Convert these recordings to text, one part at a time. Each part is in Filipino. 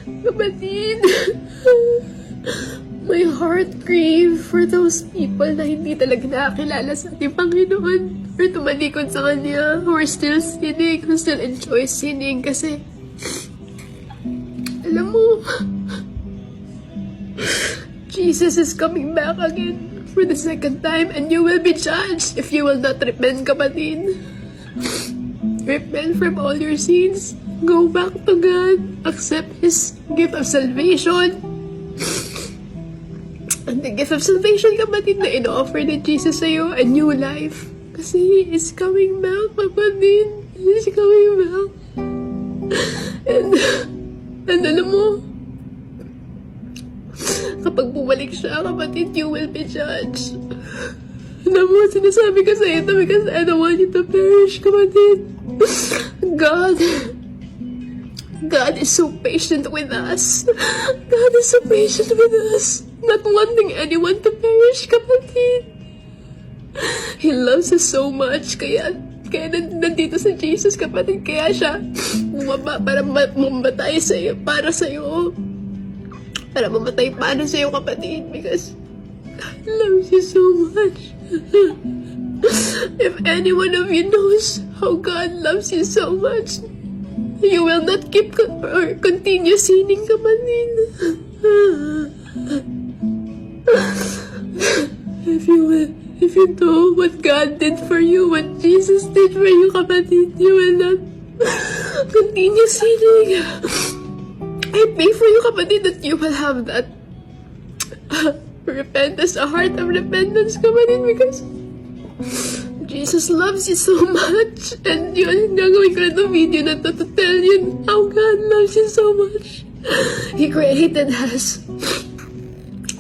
Kapatid, my heart grieve for those people na hindi talaga nakakilala sa ating Panginoon or tumalikod sa Kanya, who are still sinning, who still enjoy sinning kasi alam mo, Jesus is coming back again for the second time and you will be judged if you will not repent, kapatid. Repent from all your sins. Go back to God. Accept His gift of salvation. And the gift of salvation, kapatid, na ino-offer ni Jesus sa'yo, a new life. Kasi He is coming back, kapatid. He is coming back. And alam mo, kapag bumalik siya, kapatid, you will be judged. Alam mo, sinasabi ko sa'yo ito because I don't want you to perish, kapatid. God is so patient with us. God is so patient with us. Not wanting anyone to perish, kapatid. He loves us so much. Kaya nandito sa Jesus, kapatid. Kaya siya bumaba para mamatay sa'yo, para sa'yo. Para mamatay para sa'yo, kapatid. Because God loves you so much. If any one of you knows how God loves you so much, you will not keep or continue sinning, kapatid. If you know what God did for you, what Jesus did for you, kapatid, you will not continue sinning. I pray for you, kapatid, that you will have that repentance, a heart of repentance, kapatid, because Jesus loves you so much. And yun, gagawin ko na itong video na to tell you how God loves you so much. He created us.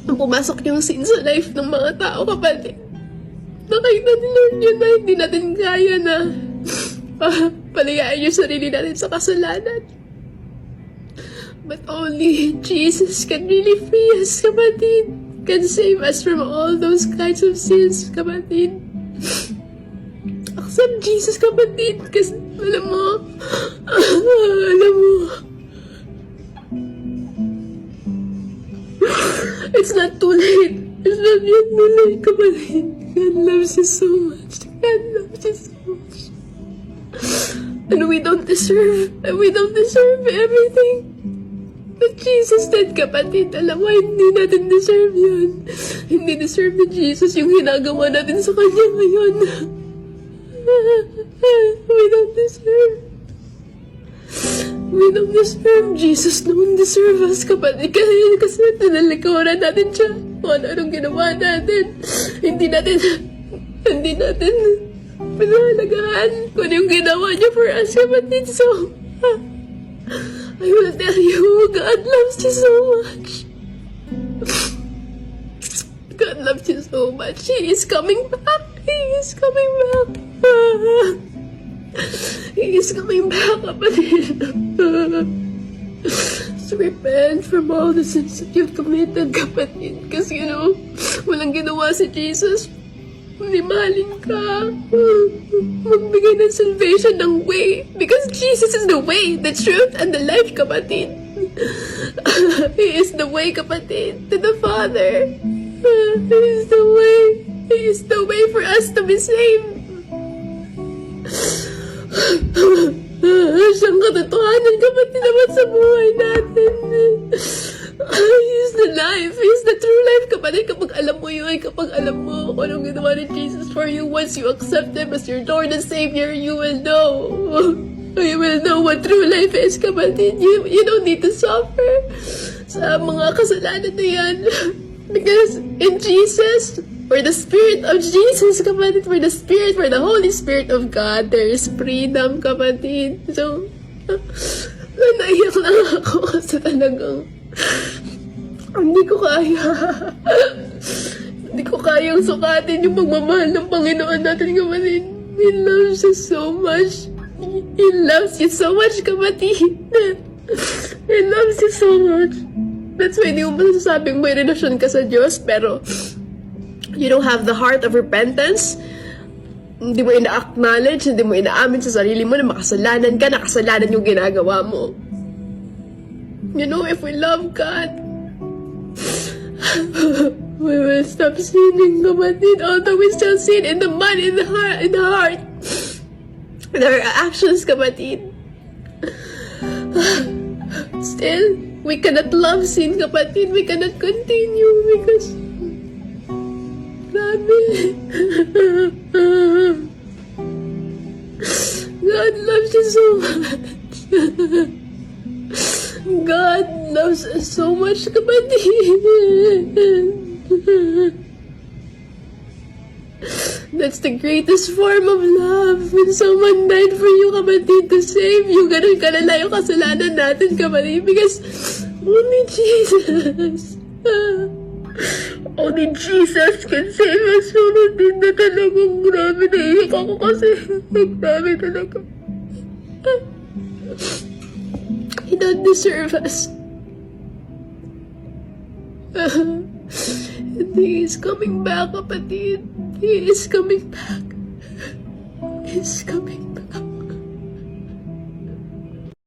Nung pumasok yung sin sa life ng mga tao, kapatid, nakita ni Lord yun na hindi natin kaya na palayain yung sarili natin sa kasalanan. But only Jesus can really free us, kapatid. Can save us from all those kinds of sins, kapatid. Accept Jesus, kapatid, kasi alam mo, it's not too late. It's not yet too late, kapatid. God loves you so much. God loves you so much. And we don't deserve everything that Jesus did, kapatid. Alam mo, hindi natin deserve yun. Hindi deserve ni Jesus yung ginagawa natin sa Kanya ngayon. We don't deserve. Jesus don't deserve us, kapatid. Kasi tinalikuran natin siya. Kung anong ginawa natin. Hindi natin pinahalagaan kung yung ginawa niya for us, kapatid. So, I will tell you, God loves you so much. God loves you so much. He is coming back. He is coming back. He is coming back, kapatid. So repent from all the sins that you've committed, kapatid. Kasi, walang ginawa si Jesus. Hindi mahalin ka. Magbigay ng salvation ng way. Because Jesus is the way, the truth, and the life, kapatid. He is the way, kapatid, to the Father. He is the way. He is the way for us to be saved. Siyang katotohanan, kapatid, naman sa buhay natin. He is the life. He is the true life, kapatid. Kapag alam mo yun, kapag alam mo kung anong ginawa ni Jesus for you, once you accept Him as your Lord and Savior, you will know. You will know what true life is, kapatid. You don't need to suffer sa mga kasalanan na yan. Because in Jesus, for the Spirit of Jesus, kapatid, for the Holy Spirit of God, there is freedom, kapatid. So, naiyak lang ako kasi talagang hindi ko kaya. Hindi ko kayang sukatin yung pagmamahal ng Panginoon natin, kapatid. He loves you so much. He loves you so much, kapatid. He loves you so much. That's why hindi mo masasabing may relasyon ka sa Diyos, pero you don't have the heart of repentance. Hindi mo ina-acknowledge, hindi mo inaamin sa sarili mo na makasalanan ka, nakasalanan yung ginagawa mo. You know, if we love God, we will stop sinning, kapatid. Although we still sin in the mind, in the heart. In our actions, kapatid. Still, we cannot love sin, kapatid. We cannot continue because... Grabe. God loves you so much. God loves us so much, kapatid. That's the greatest form of love. When someone died for you, kapatid, to save you, ganun kalala yung kasalanan natin, kapatid. Because only Jesus, only Jesus can save us. Sulit din na talagang grabe. Naiyak ako kasi. Grabe talaga. He don't deserve us. And He is coming back, kapatid. He is coming back. He is coming back.